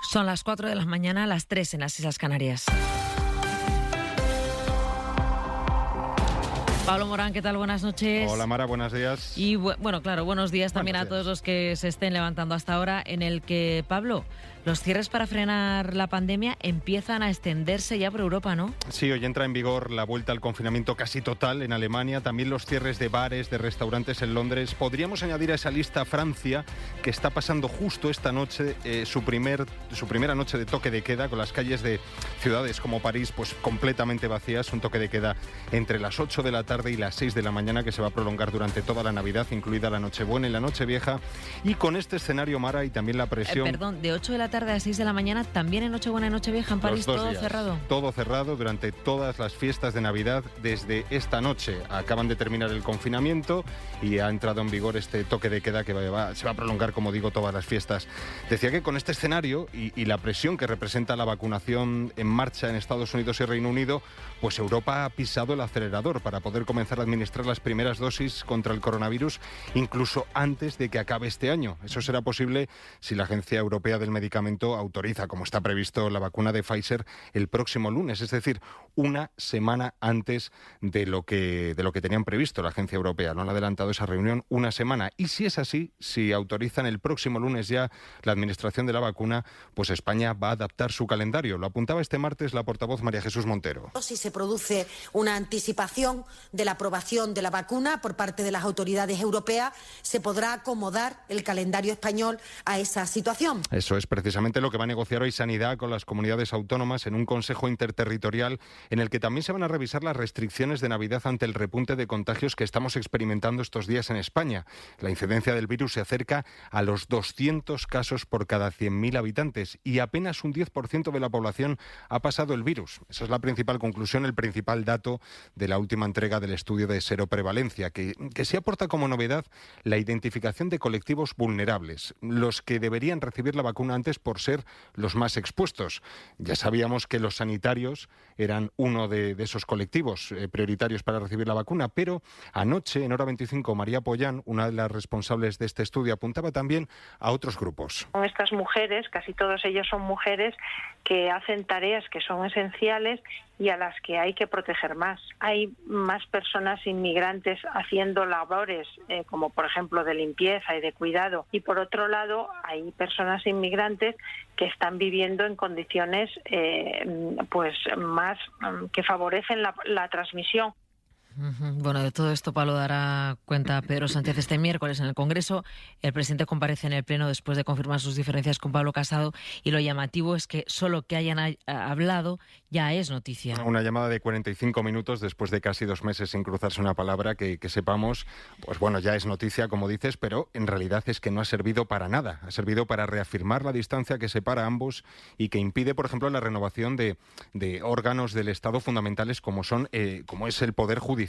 Son las 4 de la mañana, las 3 en las Islas Canarias. Pablo Morán, ¿qué tal? Buenas noches. Hola Mara, buenos días. Y bueno, claro, buenos días también a todos los que se estén levantando hasta ahora, en el que, Pablo, los cierres para frenar la pandemia empiezan a extenderse ya por Europa, ¿no? Sí, hoy entra en vigor la vuelta al confinamiento casi total en Alemania, también los cierres de bares, de restaurantes en Londres. Podríamos añadir a esa lista a Francia, que está pasando justo esta noche su primera noche de toque de queda, con las calles de ciudades como París pues completamente vacías, un toque de queda entre las 8 de la tarde y las 6 de la mañana que se va a prolongar durante toda la Navidad, incluida la Nochebuena y la Nochevieja. Y con este escenario, Mara, y también la presión... Perdón, de 8 de la tarde a 6 de la mañana, también en Nochebuena y Nochevieja en París, todo días, cerrado. Todo cerrado durante todas las fiestas de Navidad desde esta noche. Acaban de terminar el confinamiento y ha entrado en vigor este toque de queda que se va a prolongar, como digo, todas las fiestas. Decía que con este escenario y la presión que representa la vacunación en marcha en Estados Unidos y Reino Unido, pues Europa ha pisado el acelerador para poder comenzar a administrar las primeras dosis contra el coronavirus incluso antes de que acabe este año. Eso será posible si la Agencia Europea del Medicamento autoriza, como está previsto, la vacuna de Pfizer el próximo lunes, es decir, una semana antes de lo que tenían previsto la Agencia Europea. No han adelantado esa reunión una semana. Y si es así, si autorizan el próximo lunes ya la administración de la vacuna, pues España va a adaptar su calendario. Lo apuntaba este martes la portavoz María Jesús Montero. Si se produce una anticipación de la aprobación de la vacuna por parte de las autoridades europeas, se podrá acomodar el calendario español a esa situación. Eso es precisamente lo que va a negociar hoy Sanidad con las comunidades autónomas en un consejo interterritorial en el que también se van a revisar las restricciones de Navidad ante el repunte de contagios que estamos experimentando estos días en España. La incidencia del virus se acerca a los 200 casos por cada 100.000 habitantes y apenas un 10% de la población ha pasado el virus. Esa es la principal conclusión, el principal dato de la última entrega del estudio de seroprevalencia, que sí aporta como novedad la identificación de colectivos vulnerables, los que deberían recibir la vacuna antes por ser los más expuestos. Ya sabíamos que los sanitarios eran uno de esos colectivos prioritarios para recibir la vacuna, pero anoche, en Hora 25, María Pollán, una de las responsables de este estudio, apuntaba también a otros grupos. Estas mujeres, casi todos ellos son mujeres que hacen tareas que son esenciales y a las que hay que proteger más. Hay más personas inmigrantes haciendo labores como por ejemplo de limpieza y de cuidado, y por otro lado hay personas inmigrantes que están viviendo en condiciones pues más que favorecen la transmisión. Bueno, de todo esto Pablo dará cuenta Pedro Sánchez este miércoles en el Congreso. El presidente comparece en el Pleno después de confirmar sus diferencias con Pablo Casado, y lo llamativo es que solo que hayan hablado ya es noticia. Una llamada de 45 minutos después de casi 2 meses sin cruzarse una palabra que sepamos, pues bueno, ya es noticia, como dices, pero en realidad es que no ha servido para nada. Ha servido para reafirmar la distancia que separa a ambos y que impide, por ejemplo, la renovación de órganos del Estado fundamentales como es el Poder Judicial.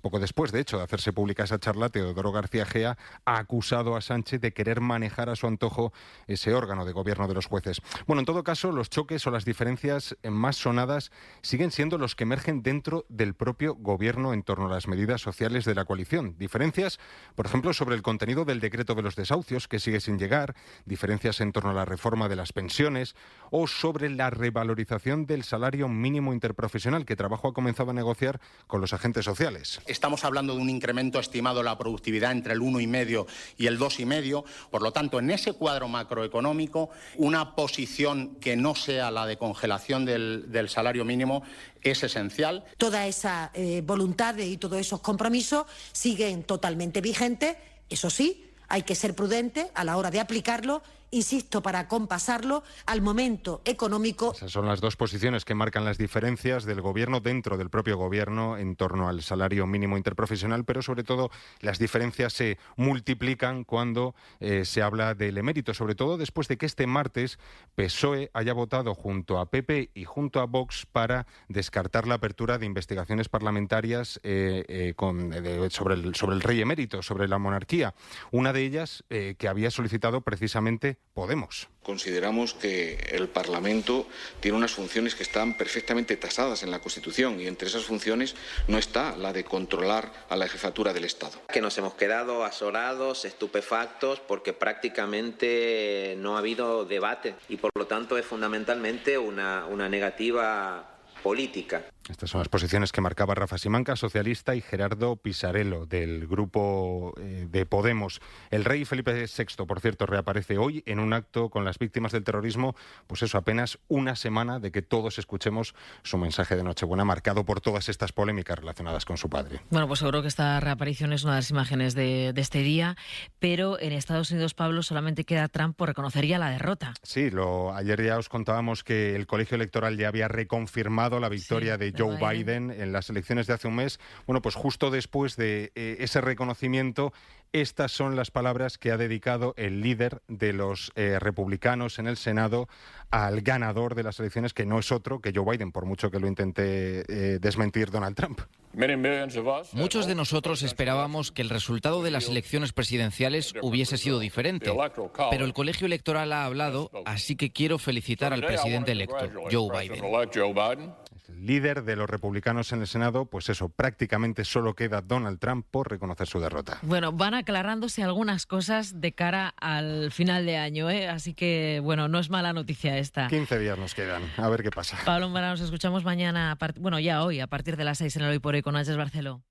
Poco después, de hecho, de hacerse pública esa charla, Teodoro García Gea ha acusado a Sánchez de querer manejar a su antojo ese órgano de gobierno de los jueces. Bueno, en todo caso, los choques o las diferencias más sonadas siguen siendo los que emergen dentro del propio gobierno en torno a las medidas sociales de la coalición. Diferencias, por ejemplo, sobre el contenido del decreto de los desahucios, que sigue sin llegar, diferencias en torno a la reforma de las pensiones o sobre la revalorización del salario mínimo interprofesional que Trabajo ha comenzado a negociar con los agentes sociales. Estamos hablando de un incremento estimado de la productividad entre el 1,5 y el 2,5. Por lo tanto, en ese cuadro macroeconómico, una posición que no sea la de congelación del salario mínimo es esencial. Toda esa voluntad y todos esos compromisos siguen totalmente vigentes. Eso sí, hay que ser prudente a la hora de aplicarlo, insisto, para compasarlo al momento económico. Esas son las dos posiciones que marcan las diferencias del gobierno dentro del propio gobierno en torno al salario mínimo interprofesional, pero sobre todo las diferencias se multiplican cuando se habla del emérito, sobre todo después de que este martes PSOE haya votado junto a PP y junto a Vox para descartar la apertura de investigaciones parlamentarias sobre el rey emérito, sobre la monarquía. Una de ellas que había solicitado precisamente Podemos. Consideramos que el Parlamento tiene unas funciones que están perfectamente tasadas en la Constitución y entre esas funciones no está la de controlar a la jefatura del Estado. Que nos hemos quedado azorados, estupefactos, porque prácticamente no ha habido debate y por lo tanto es fundamentalmente una negativa política. Estas son las posiciones que marcaba Rafa Simanca, socialista, y Gerardo Pisarello, del grupo de Podemos. El rey Felipe VI, por cierto, reaparece hoy en un acto con las víctimas del terrorismo, pues eso, apenas una semana de que todos escuchemos su mensaje de Nochebuena, marcado por todas estas polémicas relacionadas con su padre. Bueno, pues seguro que esta reaparición es una de las imágenes de este día, pero en Estados Unidos, Pablo, solamente queda Trump por reconocer ya la derrota. Sí, ayer ya os contábamos que el colegio electoral ya había reconfirmado la victoria de Joe Biden en las elecciones de hace un mes. Bueno, pues justo después de ese reconocimiento, estas son las palabras que ha dedicado el líder de los republicanos en el Senado al ganador de las elecciones, que no es otro que Joe Biden, por mucho que lo intente desmentir Donald Trump. Muchos de nosotros esperábamos que el resultado de las elecciones presidenciales hubiese sido diferente, pero el colegio electoral ha hablado, así que quiero felicitar al presidente electo, Joe Biden. El líder de los republicanos en el Senado, pues eso, prácticamente solo queda Donald Trump por reconocer su derrota. Bueno, van aclarándose algunas cosas de cara al final de año, ¿eh? Así que, bueno, no es mala noticia esta. 15 días nos quedan, a ver qué pasa. Pablo Umbara, nos escuchamos mañana, ya hoy, a partir de las 6 en el Hoy por Hoy con Nánchez Barceló.